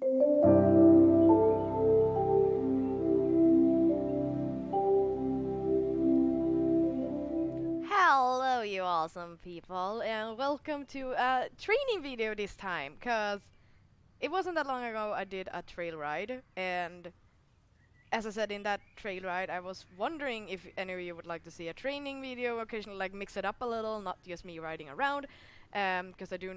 Hello, you awesome people, and welcome to a training video this time. Cause it wasn't that long ago I did a trail ride, and as I said in that trail ride, I was wondering if any of you would like to see a training video, occasionally like mix it up a little, not just me riding around, because I do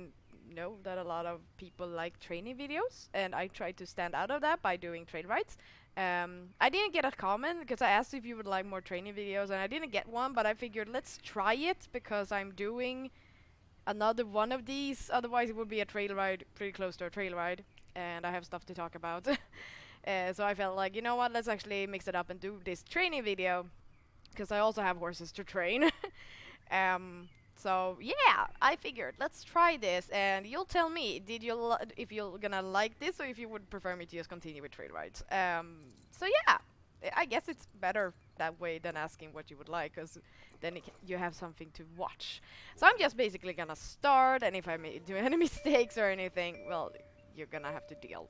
know that a lot of people like training videos, and I try to stand out of that by doing trail rides. I didn't get a comment because I asked if you would like more training videos, and I didn't get one, but I figured let's try it because I'm doing another one of these. Otherwise, it would be a trail ride, pretty close to a trail ride, and I have stuff to talk about. So I felt like, you know what, let's actually mix it up and do this training video, because I also have horses to train. So yeah, I figured let's try this, and you'll tell me, if you're gonna like this, or if you would prefer me to just continue with trail rides. So yeah, I guess it's better that way than asking what you would like, because then you have something to watch. So I'm just basically gonna start, and if I do any mistakes or anything, well, you're gonna have to deal.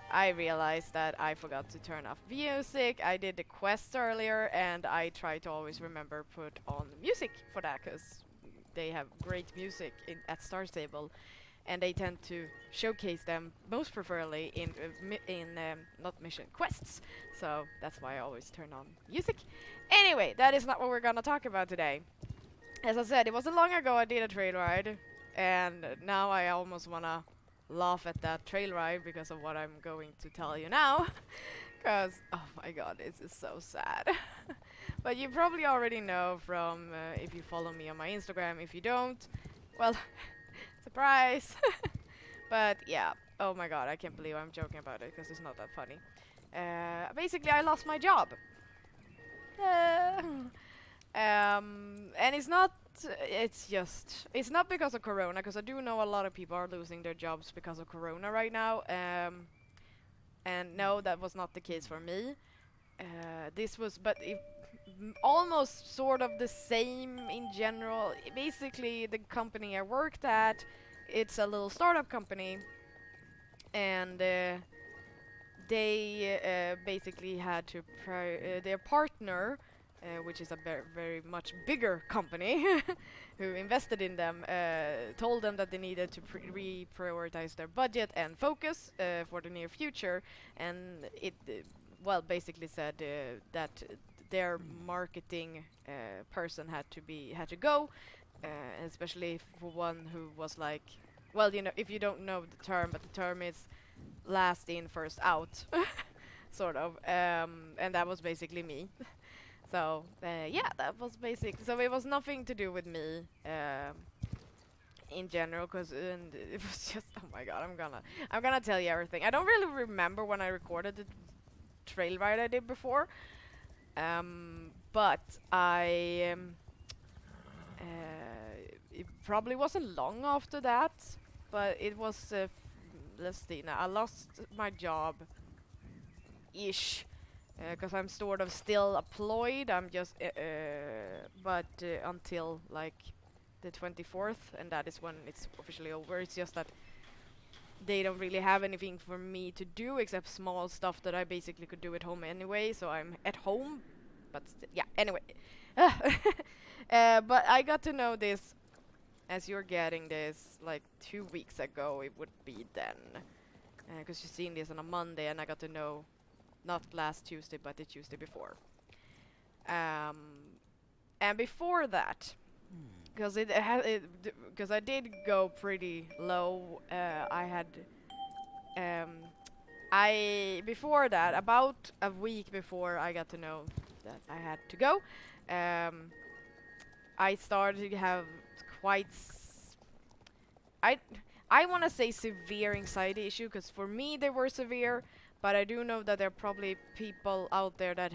I realized that I forgot to turn off music. I did the quest earlier, and I try to always remember put on music for that, because they have great music at Star Stable, and they tend to showcase them most preferably in not mission quests. So that's why I always turn on music. Anyway, that is not what we're gonna talk about today. As I said, it wasn't long ago I did a trail ride, and now I almost wanna laugh at that trail ride because of what I'm going to tell you now. Because, oh my god, this is so sad. But you probably already know from if you follow me on my Instagram. If you don't, well, surprise! But yeah, oh my god, I can't believe I'm joking about it because it's not that funny. Basically, I lost my job. Uh, and it's not because of Corona, because I do know a lot of people are losing their jobs because of Corona right now. And no, that was not the case for me. This was, but almost sort of the same in general. Basically, the company I worked at, it's a little startup company, and they basically had to their partner, which is a very much bigger company, who invested in them, told them that they needed to reprioritize their budget and focus for the near future, and it well basically said that their marketing person had to go, especially for one who was like, well, you know, if you don't know the term, but the term is last in first out, sort of, and that was basically me. So yeah, that was basic. So it was nothing to do with me in general, cause it was just, oh my god, I'm gonna tell you everything. I don't really remember when I recorded the trail ride I did before, but it probably wasn't long after that, but it was. Let's see. Now I lost my job, ish, because I'm sort of still employed. I'm just, but until like the 24th, and that is when it's officially over. It's just that they don't really have anything for me to do except small stuff that I basically could do at home anyway. So I'm at home, but yeah. Anyway, but I got to know this as you're getting this like 2 weeks ago. It would be then, because you're seeing this on a Monday, and I got to know not last Tuesday, but the Tuesday before. Um, and before that, because because I did go pretty low. I had I before that, about a week before I got to know that I had to go, I started to have quite I I want to say severe anxiety issue, because for me they were severe, but I do know that there are probably people out there that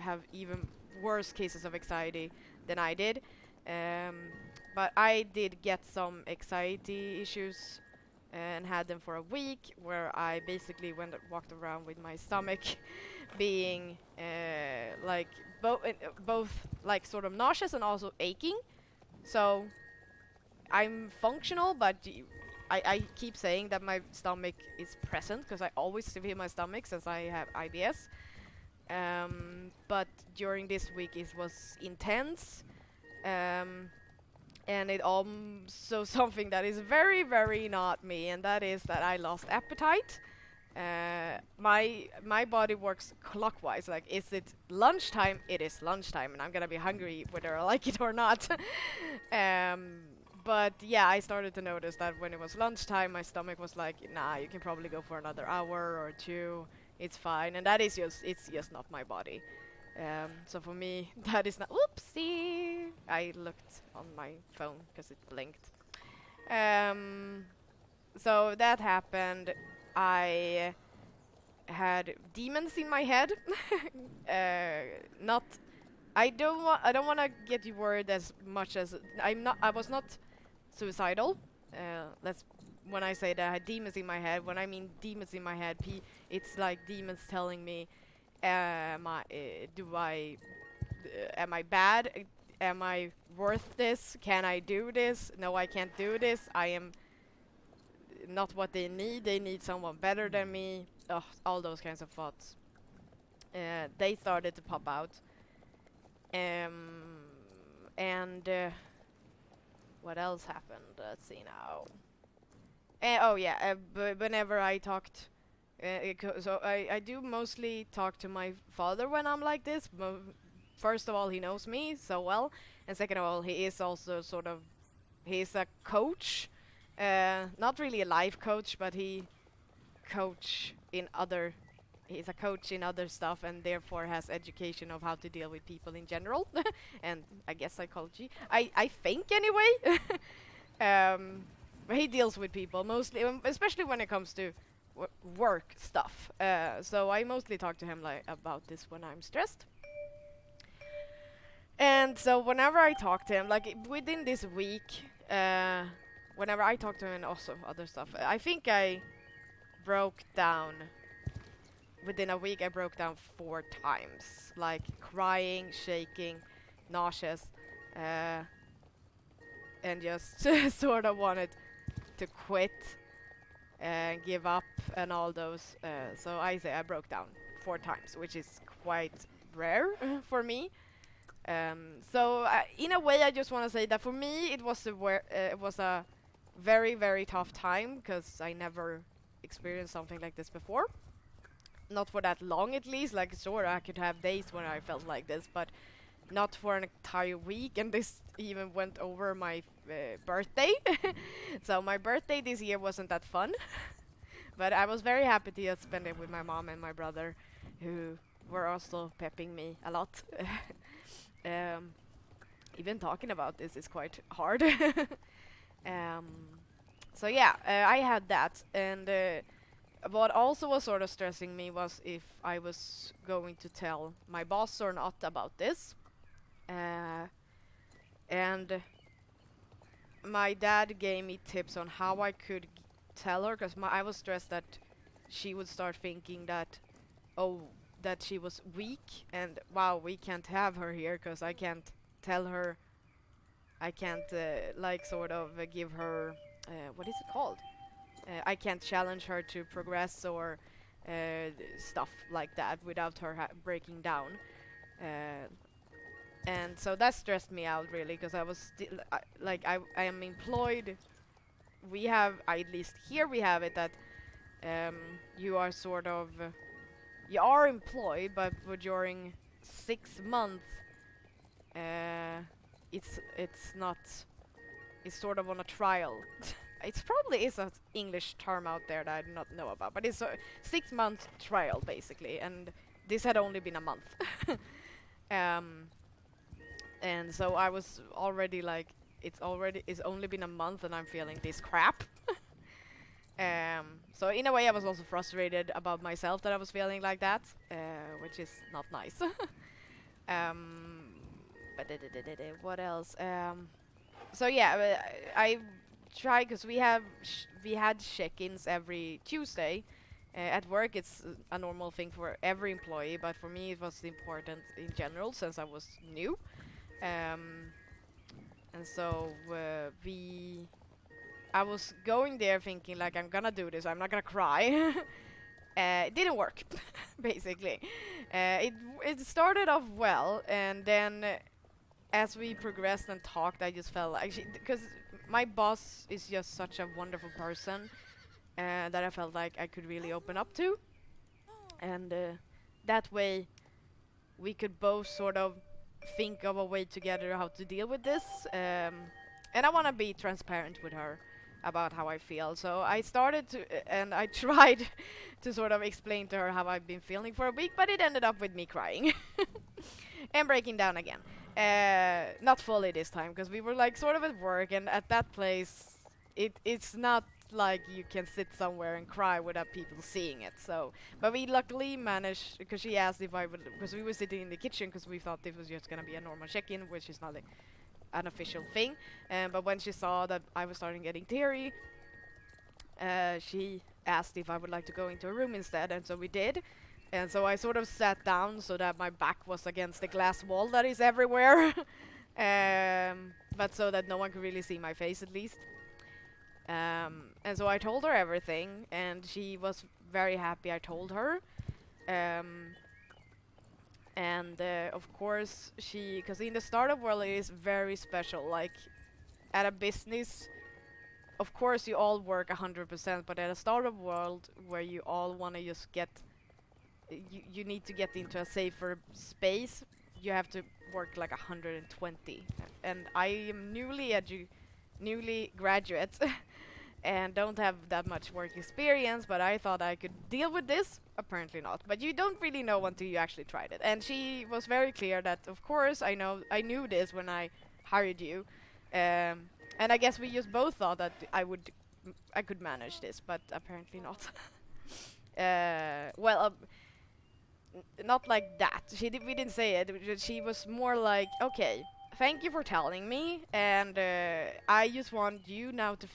have even worse cases of anxiety than I did. Um, but I did get some anxiety issues and had them for a week, where I basically walked around with my stomach being like both like sort of nauseous and also aching. So I'm functional, but I keep saying that my stomach is present because I always feel my stomach since I have IBS. But during this week it was intense. Um, and it also something that is very, very not me, and that is that I lost appetite. My body works clockwise. Like, is it lunchtime? It is lunchtime, and I'm gonna be hungry whether I like it or not. um, but yeah, I started to notice that when it was lunchtime, my stomach was like, "Nah, you can probably go for another hour or two. It's fine." And that is it's just not my body. So for me, that is not. Oopsie! I looked on my phone because it blinked. Um, so that happened. I had demons in my head. Not. I don't want. I don't want to get you worried as much as I'm not. I was not suicidal. Let's. When I say that I had demons in my head, when I mean demons in my head, it's like demons telling me, am I bad? Am I worth this? Can I do this? No, I can't do this. I am not what they need. They need someone better than me. Ugh, all those kinds of thoughts. They started to pop out. And what else happened? Let's see now. Oh yeah, whenever I talked, so I do mostly talk to my father when I'm like this. First of all, he knows me so well, and second of all, he is also sort of, he's a coach, not really a life coach, but coach in other, he's a coach in other stuff, and therefore has education of how to deal with people in general, and I guess psychology. I think anyway. He deals with people mostly, especially when it comes to work stuff. So I mostly talk to him like about this when I'm stressed. And so whenever I talk to him, like within this week, whenever I talk to him and also other stuff, I think I broke down. Within a week, I broke down 4 times, like crying, shaking, nauseous, and just sort of wanted to quit and give up and all those. So I say I broke down 4 times, which is quite rare for me. So in a way, I just want to say that for me, it was a very, very tough time because I never experienced something like this before. Not for that long, at least. Like, sure, I could have days when I felt like this, but not for an entire week. And this even went over my birthday. So my birthday this year wasn't that fun. But I was very happy to just spend it with my mom and my brother, who were also pepping me a lot. Even talking about this is quite hard. So yeah, I had that, and what also was sort of stressing me was if I was going to tell my boss or not about this. And my dad gave me tips on how I could tell her, because I was stressed that she would start thinking that, oh, that she was weak, and wow, we can't have her here because I can't tell her, I can't like sort of give her, what is it called? I can't challenge her to progress or stuff like that without her breaking down. And so that stressed me out really, because I was still I am employed. We have, at least here we have it that you are sort of you are employed, but during 6 months, it's not. It's sort of on a trial. It probably is an English term out there that I do not know about, but it's a 6-month trial basically, and this had only been a month. And so I was already like, it's only been a month, and I'm feeling this crap. So in a way, I was also frustrated about myself that I was feeling like that, which is not nice. But what else? So yeah, I try, because we had check-ins every Tuesday. At work, it's a normal thing for every employee, but for me, it was important in general since I was new. And so I was going there thinking like I'm gonna do this. I'm not gonna cry. It didn't work, basically. It started off well, and then as we progressed and talked, I just felt like because my boss is just such a wonderful person that I felt like I could really open up to, and that way we could both sort of think of a way together how to deal with this. And I want to be transparent with her about how I feel. So I started to, and I tried to sort of explain to her how I've been feeling for a week, but it ended up with me crying and breaking down again. Not fully this time, because we were like sort of at work, and at that place, it's not like you can sit somewhere and cry without people seeing it. So, but we luckily managed, because she asked if I would, because we were sitting in the kitchen, because we thought this was just gonna be a normal check-in, which is not like an official thing. But when she saw that I was starting getting teary, she asked if I would like to go into a room instead, and so we did. And so I sort of sat down so that my back was against the glass wall that is everywhere, but so that no one could really see my face at least. And so I told her everything, and she was very happy I told her. And of course, because in the startup world it is very special. Like at a business, of course you all work 100%, but at a startup world where you all want to just get, you need to get into a safer space, you have to work like 120. And I am newly graduate and don't have that much work experience, but I thought I could deal with this. Apparently not. But you don't really know until you actually tried it. And she was very clear that, of course, I knew this when I hired you, and I guess we just both thought that I could manage this, but apparently not. Well, not like that. We didn't say it. She was more like, okay, thank you for telling me, and I just want you now to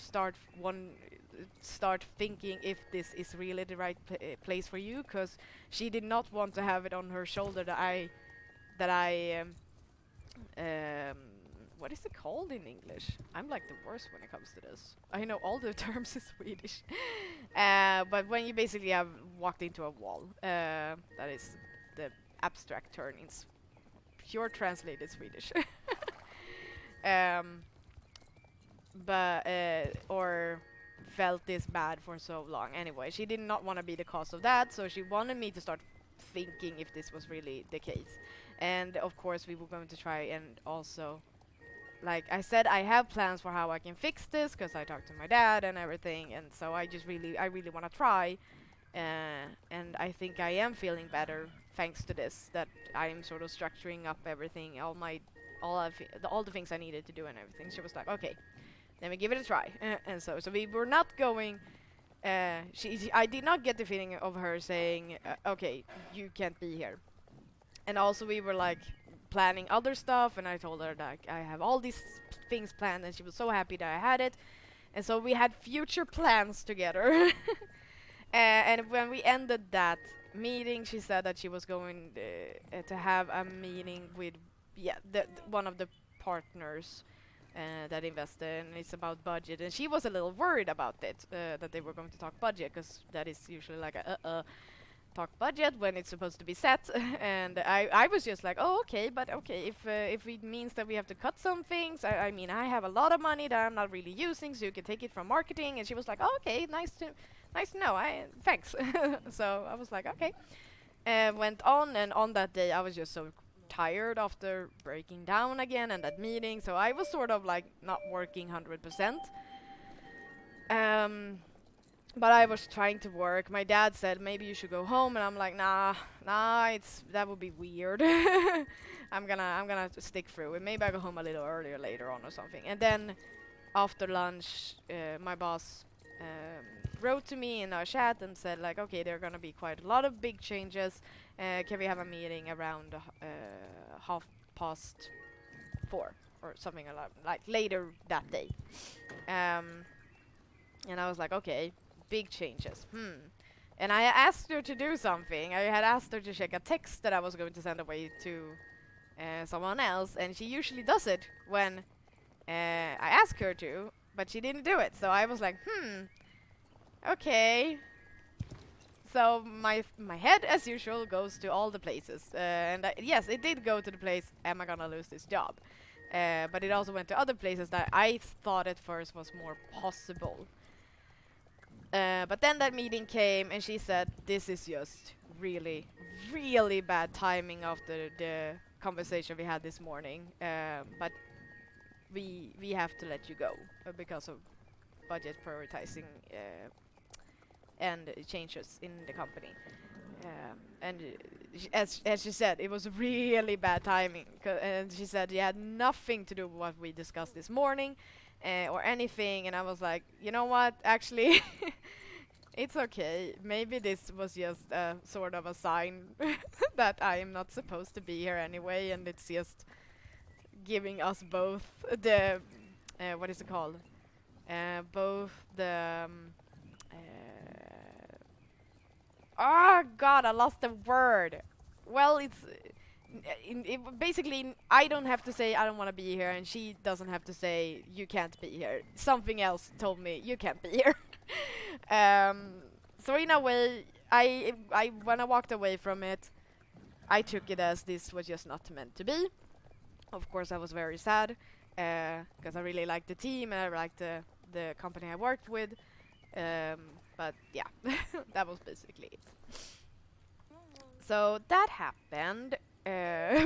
start thinking if this is really the right place for you, because she did not want to have it on her shoulder that I what is it called in English? I'm like the worst when it comes to this. I know all the terms in Swedish. But when you basically have walked into a wall, that is the abstract term in pure translated Swedish. But or felt this bad for so long. Anyway, she did not want to be the cause of that, so she wanted me to start thinking if this was really the case. And of course we were going to try, and also, like I said, I have plans for how I can fix this, because I talked to my dad and everything, and so I really want to try, and I think I am feeling better thanks to this, that I'm sort of structuring up everything, all the things I needed to do and everything. She was like, okay, let me give it a try. And so we were not going, I did not get the feeling of her saying, okay, you can't be here. And also we were like planning other stuff, and I told her that I have all these things planned, and she was so happy that I had it. And so we had future plans together. And when we ended that meeting, she said that she was going to have a meeting with one of the partners that invested, and it's about budget. And she was a little worried about it, that they were going to talk budget, because that is usually like a talk budget when it's supposed to be set. And I was just like, oh, okay, but okay, if it means that we have to cut some things, I mean, I have a lot of money that I'm not really using, so you can take it from marketing. And she was like, oh, okay, nice to know. Thanks. So I was like, okay. Went on, and on that day I was just so tired after breaking down again and that meeting, so I was sort of like not working 100%. But I was trying to work. My dad said maybe you should go home, and I'm like, nah, that would be weird. I'm gonna stick through it. Maybe I go home a little earlier later on or something. And then after lunch, my boss wrote to me in our chat and said like, okay, there are gonna be quite a lot of big changes. Can we have a meeting around 4:30 or something like later that day? And I was like, okay, big changes. And I asked her to do something. I had asked her to check a text that I was going to send away to someone else, and she usually does it when I ask her to. but she didn't do it. So I was like, okay. So my head, as usual, goes to all the places, and yes, it did go to the place. Am I gonna lose this job? But it also went to other places that I thought at first was more possible. But then that meeting came, and she said, "This is just really, really bad timing after the conversation we had this morning. But we have to let you go because of budget prioritizing and changes in the company." And as she said, it was really bad timing. And she said it had nothing to do with what we discussed this morning or anything. And I was like, you know what? Actually, it's okay. Maybe this was just sort of a sign that I am not supposed to be here anyway, and it's just giving us both the what is it called? Both the oh God, I lost the word. Well, it's basically I don't have to say I don't want to be here, and she doesn't have to say you can't be here. Something else told me you can't be here. So in a way, I when I walked away from it, I took it as this was just not meant to be. Of course, I was very sad because I really liked the team and I liked the company I worked with. But yeah, that was basically it. So that happened,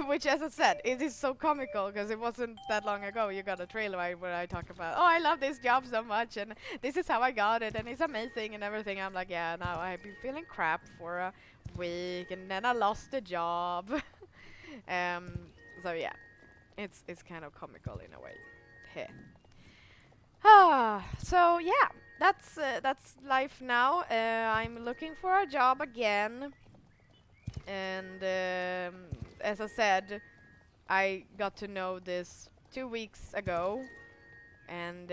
which, as I said, it is so comical because it wasn't that long ago you got a trailer where I talk about, oh, I love this job so much and this is how I got it and it's amazing and everything. I'm like, yeah, now I've been feeling crap for a week and then I lost the job. So yeah, it's kind of comical in a way. Heh. So yeah, that's life now. I'm looking for a job again, and as I said, I got to know this 2 weeks ago, and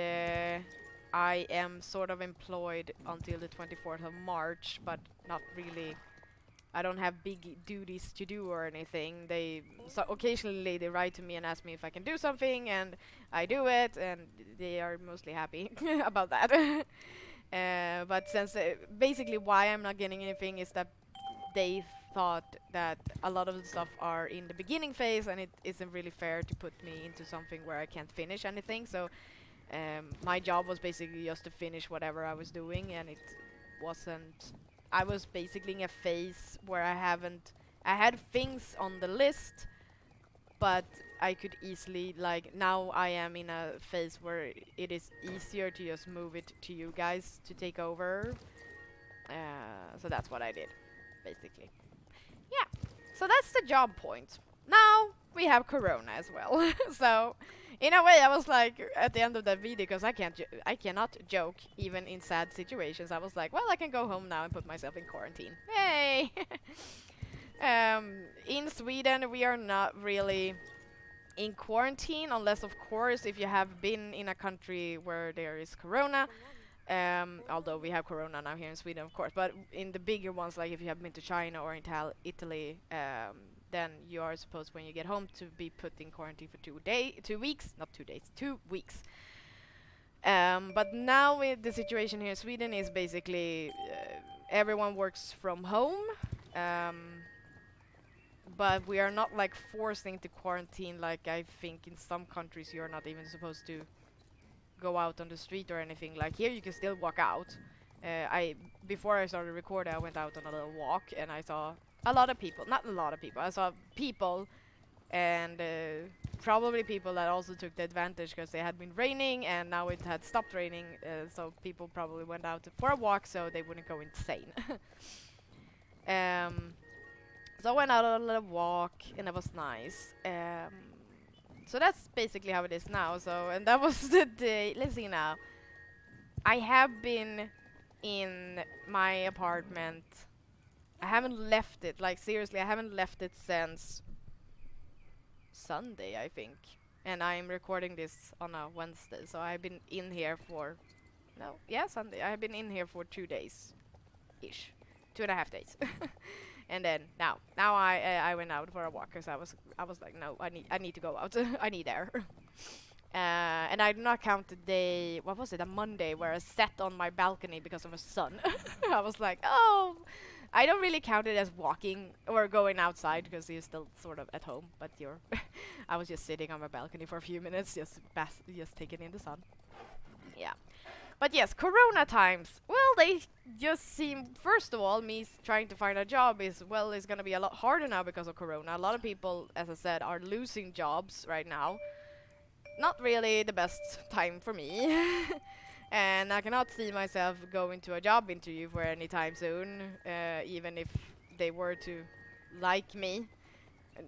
I am sort of employed until the 24th of March, but not really. I don't have big duties to do or anything. So occasionally they write to me and ask me if I can do something, and I do it, and they are mostly happy about that. But since basically why I'm not getting anything is that they thought that a lot of the stuff are in the beginning phase, and it isn't really fair to put me into something where I can't finish anything. So my job was basically just to finish whatever I was doing, and it wasn't. I was basically in a phase where I had things on the list, but I could easily, like, now I am in a phase where it is easier to just move it to you guys to take over. So that's what I did, basically. Yeah, so that's the job point. Now we have Corona as well. So in a way, I was like, at the end of that video, because I cannot joke even in sad situations. I was like, well, I can go home now and put myself in quarantine. Hey. In Sweden, we are not really in quarantine, unless of course if you have been in a country where there is Corona. Although we have Corona now here in Sweden, of course, but in the bigger ones, like if you have been to China or Italy, then you are supposed when you get home to be put in quarantine for 2 weeks, not 2 days, 2 weeks. But now the situation here in Sweden is basically everyone works from home, but we are not like forced into quarantine like I think in some countries you're not even supposed to go out on the street or anything. Like here you can still walk out. Before I started recording, I went out on a little walk and I saw a lot of people. Not a lot of people. I saw people and probably people that also took the advantage because it had been raining and now it had stopped raining. So people probably went out for a walk so they wouldn't go insane. So I went out on a little walk and it was nice. So that's basically how it is now. So, and that was the day. Let's see now. I have been in my apartment. I haven't left it. Like seriously, I haven't left it since Sunday, I think. And I'm recording this on a Wednesday. So I've been in here for Sunday. I've been in here for 2 days ish. 2.5 days. And then now I went out for a walk because I was like, no, I need to go out. I need air. And I do not count the day, what was it, a Monday, where I sat on my balcony because of the sun. I was like, oh, I don't really count it as walking or going outside because you're still sort of at home, but you're. I was just sitting on my balcony for a few minutes, just taking in the sun. Yeah. But yes, Corona times. Well, they just seem. First of all, trying to find a job is gonna be a lot harder now because of Corona. A lot of people, as I said, are losing jobs right now. Not really the best time for me. And I cannot see myself going to a job interview for any time soon, even if they were to like me.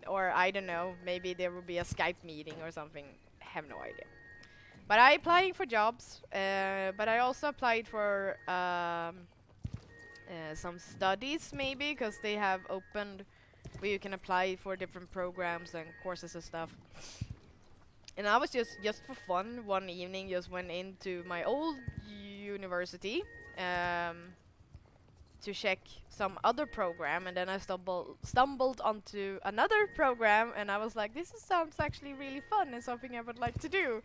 Or I don't know, maybe there will be a Skype meeting or something. Have no idea. But I applying for jobs, but I also applied for some studies maybe, because they have opened where you can apply for different programs and courses and stuff. And I was just for fun one evening just went into my old university to check some other program, and then I stumbled onto another program, and I was like, sounds actually really fun and something I would like to do.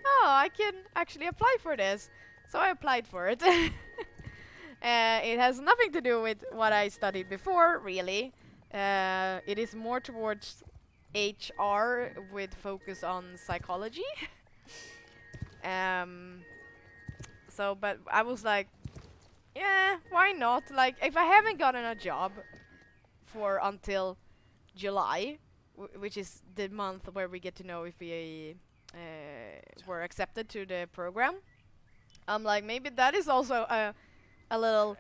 Oh, I can actually apply for this. So I applied for it. It has nothing to do with what I studied before, really. It is more towards HR with focus on psychology. But I was like, yeah, why not? Like, if I haven't gotten a job for until July, which is the month where we get to know if we were accepted to the program, I'm like, maybe that is also a little,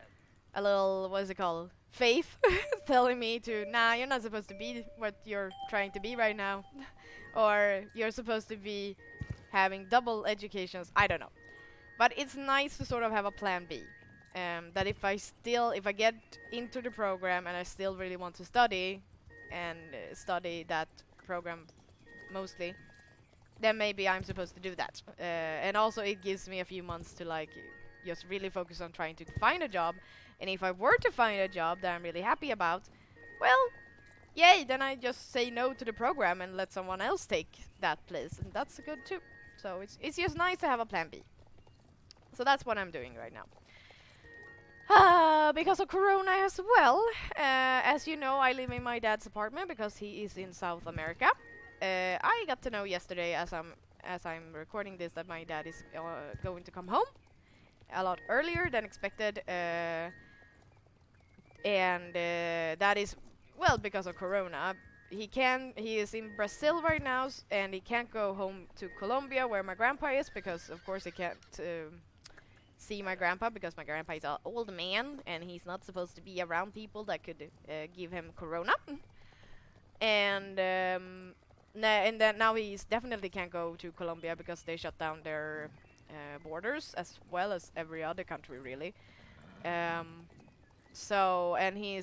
what is it called? Faith telling me to, nah, you're not supposed to be what you're trying to be right now. Or you're supposed to be having double educations. I don't know. But it's nice to sort of have a plan B. That if I get into the program and I still really want to study and study that program mostly, then maybe I'm supposed to do that. And also it gives me a few months to like just really focus on trying to find a job. And if I were to find a job that I'm really happy about, well, yay, then I just say no to the program and let someone else take that place, and that's good too. So it's just nice to have a plan B. So that's what I'm doing right now. Because of Corona as well, as you know, I live in my dad's apartment because he is in South America. I got to know yesterday, as I'm recording this, that my dad is going to come home a lot earlier than expected, and that is, well, because of Corona. He is in Brazil right now, and he can't go home to Colombia where my grandpa is, because of course he can't see my grandpa, because my grandpa is an old man and he's not supposed to be around people that could give him Corona. And now he definitely can't go to Colombia because they shut down their borders, as well as every other country really. So he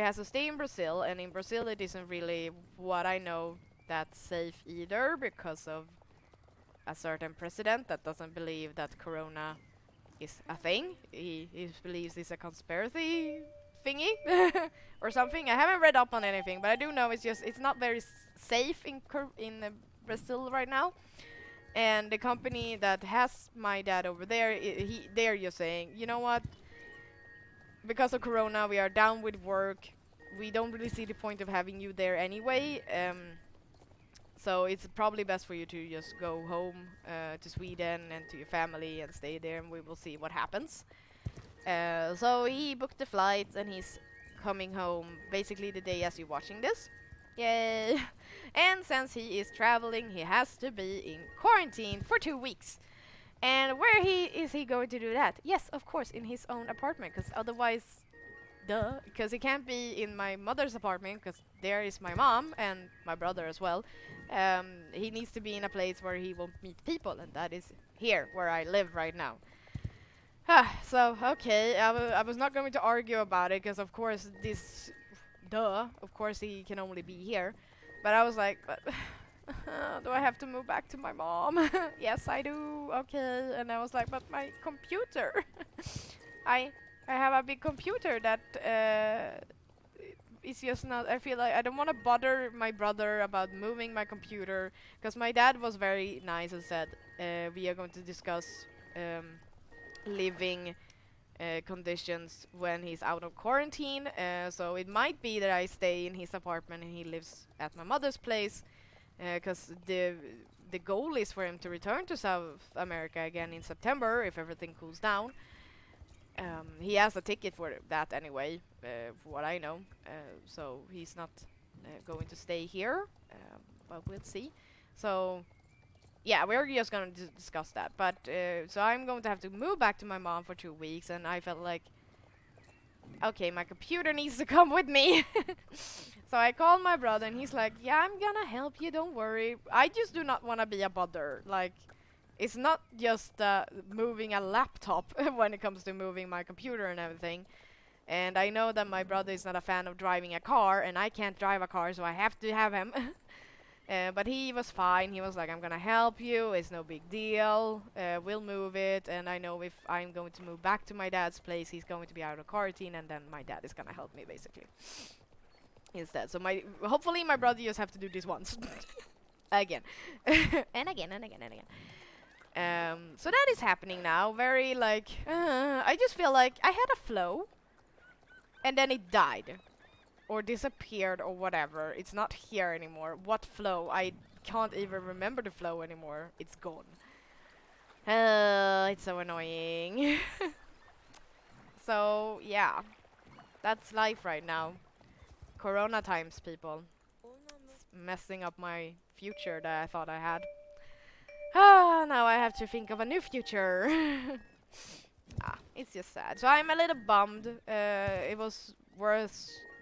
has to stay in Brazil, and in Brazil it isn't really, what I know, that safe either, because of a certain president that doesn't believe that Corona is a thing. He believes it's a conspiracy thingy or something. I haven't read up on anything, but I do know it's not very safe in Brazil right now. And the company that has my dad over there, they're just saying, you know what? Because of Corona, we are down with work. We don't really see the point of having you there anyway. So it's probably best for you to just go home to Sweden and to your family and stay there, and we will see what happens. So he booked the flights, and he's coming home basically the day as you're watching this. Yay! And since he is traveling, he has to be in quarantine for 2 weeks. And where is he going to do that? Yes, of course, in his own apartment, because otherwise, because he can't be in my mother's apartment, because there is my mom and my brother as well. He needs to be in a place where he won't meet people, and that is here, where I live right now. So, okay, I was not going to argue about it, because of course of course he can only be here. But I was like, but do I have to move back to my mom? Yes, I do. Okay. And I was like, but my computer. I have a big computer that It's just not. I feel like I don't want to bother my brother about moving my computer because my dad was very nice and said we are going to discuss um, living conditions when he's out of quarantine. So it might be that I stay in his apartment and he lives at my mother's place, because the goal is for him to return to South America again in September if everything cools down. He has a ticket for that anyway, for what I know. So he's not going to stay here, but we'll see. So yeah, we're just gonna discuss that. But so I'm going to have to move back to my mom for 2 weeks, and I felt like, okay, my computer needs to come with me. So I called my brother, and he's like, "Yeah, I'm gonna help you. Don't worry. I just do not want to be a bother. Like, it's not just moving a laptop when it comes to moving my computer and everything. And I know that my brother is not a fan of driving a car, and I can't drive a car, so I have to have him." But he was fine. He was like, "I'm gonna help you. It's no big deal. We'll move it. And I know if I'm going to move back to my dad's place, he's going to be out of quarantine, and then my dad is gonna help me basically instead." So hopefully my brother just have to do this once again, and again and again and again. So that is happening now. Very like I just feel like I had a flow, and then it died or disappeared or whatever. It's not here anymore. What flow? I can't even remember the flow anymore. It's gone. It's so annoying. So yeah, that's life right now. Corona times, people. It's messing up my future that I thought I had. Ah, now I have to think of a new future. It's just sad. So I'm a little bummed. It was worth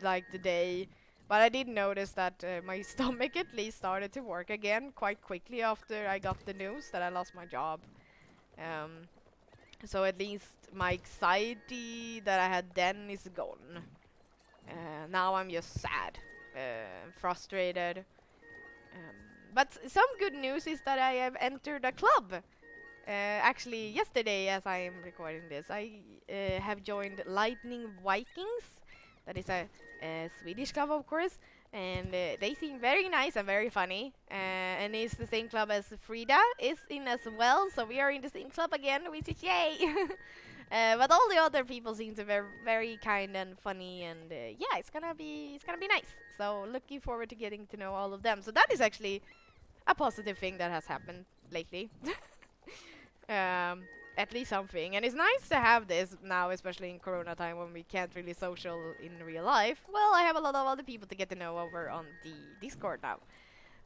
like the day, but I did notice that my stomach at least started to work again quite quickly after I got the news that I lost my job. Um, so at least my anxiety that I had then is gone. Now I'm just sad, frustrated. But some good news is that I have entered a club. Actually, yesterday, as I am recording this, I have joined Lightning Vikings. That is a Swedish club, of course, and they seem very nice and very funny. And it's the same club as Frida is in as well, so we are in the same club again, which is yay! But all the other people seem to be very kind and funny, and yeah, it's gonna be nice. So looking forward to getting to know all of them. So that is actually a positive thing that has happened lately. At least something, and it's nice to have this now, especially in Corona time when we can't really social in real life. Well, I have a lot of other people to get to know over on the Discord now,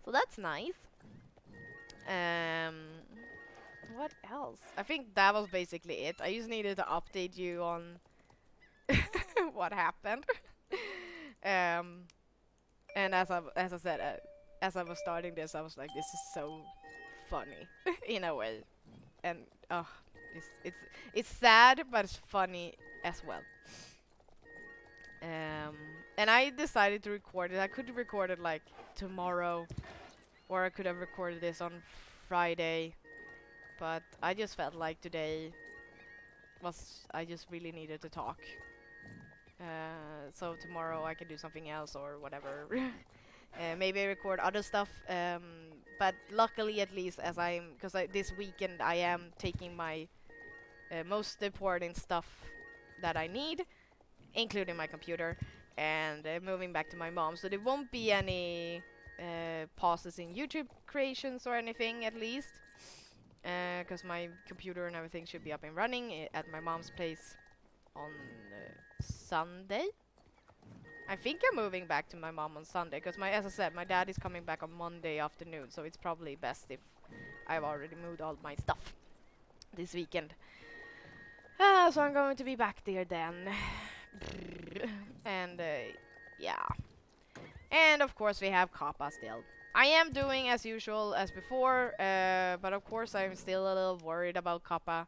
so that's nice. What else? I think that was basically it. I just needed to update you on what happened. And as I said, as I was starting this, I was like, this is so funny in a way, and it's sad, but it's funny as well. And I decided to record it. I could record it like tomorrow, or I could have recorded this on Friday, but I just felt like today I just really needed to talk. So tomorrow I can do something else or whatever. Maybe record other stuff. But luckily, at least, because this weekend I am taking my most important stuff that I need, including my computer, and moving back to my mom. So there won't be any pauses in YouTube creations or anything, at least, because my computer and everything should be up and running at my mom's place on Sunday. I think I'm moving back to my mom on Sunday, because as I said, my dad is coming back on Monday afternoon, so it's probably best if I've already moved all my stuff this weekend. So I'm going to be back there then. And yeah. And of course we have Kappa still. I am doing as usual as before, but of course I'm still a little worried about Kappa.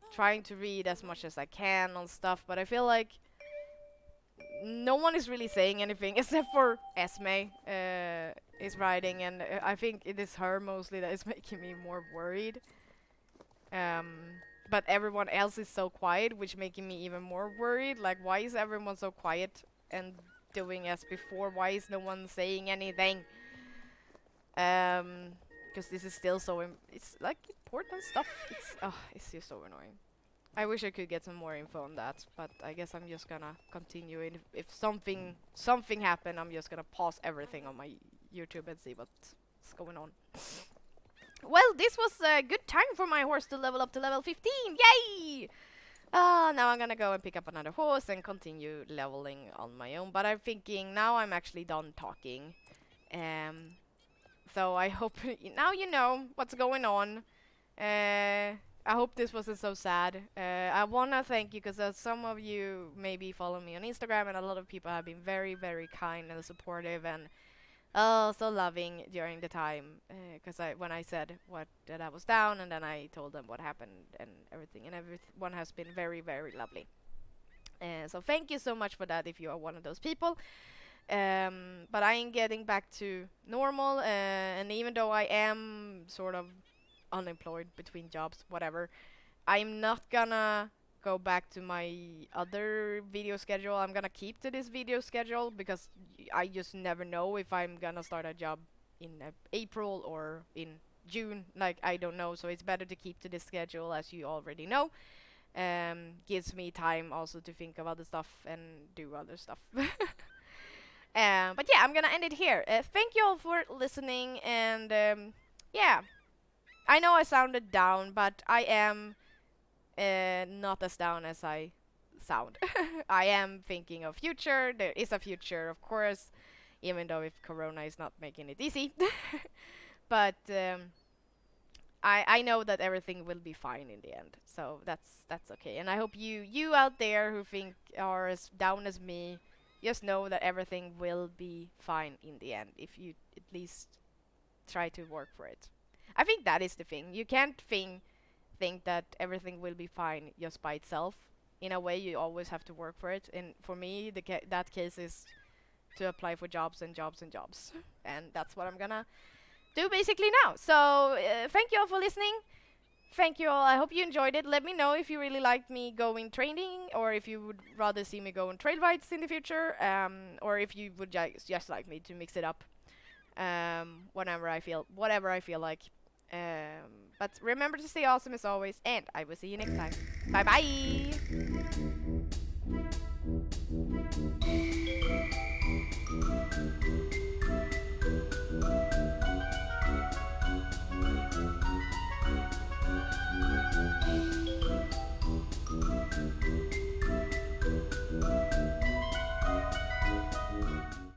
Trying to read as much as I can on stuff, but I feel like no one is really saying anything except for Esme is writing, and I think it is her mostly that is making me more worried. But everyone else is so quiet, which making me even more worried. Like, why is everyone so quiet and doing as before. Why is no one saying anything? Because this is still so it's like important stuff. It's just so annoying. I wish I could get some more info on that, but I guess I'm just gonna continue. And if something happened, I'm just gonna pause everything on my YouTube and see what's going on. Well, this was a good time for my horse to level up to level 15. Yay! Now I'm gonna go and pick up another horse and continue leveling on my own. But I'm thinking now I'm actually done talking. So I hope now you know what's going on. I hope this wasn't so sad. I wanna thank you because some of you maybe follow me on Instagram, and a lot of people have been very, very kind and supportive and so loving during the time. Because when I said that I was down, and then I told them what happened and everything, and everyone has been very, very lovely. So thank you so much for that if you are one of those people. But I am getting back to normal, and even though I am sort of unemployed between jobs, whatever, I'm not gonna go back to my other video schedule. I'm gonna keep to this video schedule because I just never know if I'm gonna start a job in April or in June. Like, I don't know, so it's better to keep to this schedule, as you already know. Gives me time also to think of other stuff and do other stuff. But yeah, I'm gonna end it here. Thank you all for listening, and yeah, I know I sounded down, but I am not as down as I sound. I am thinking of future. There is a future, of course, even though if Corona is not making it easy. But I know that everything will be fine in the end, so that's okay. And I hope you out there who think are as down as me, just know that everything will be fine in the end if you at least try to work for it. I think that is the thing. You can't think that everything will be fine just by itself. In a way, you always have to work for it. And for me, that case is to apply for jobs and jobs and jobs. And that's what I'm gonna do basically now. So thank you all for listening. Thank you all. I hope you enjoyed it. Let me know if you really liked me going training, or if you would rather see me go on trail rides in the future, or if you would just like me to mix it up whatever I feel like. But remember to stay awesome as always, and I will see you next time. Bye bye!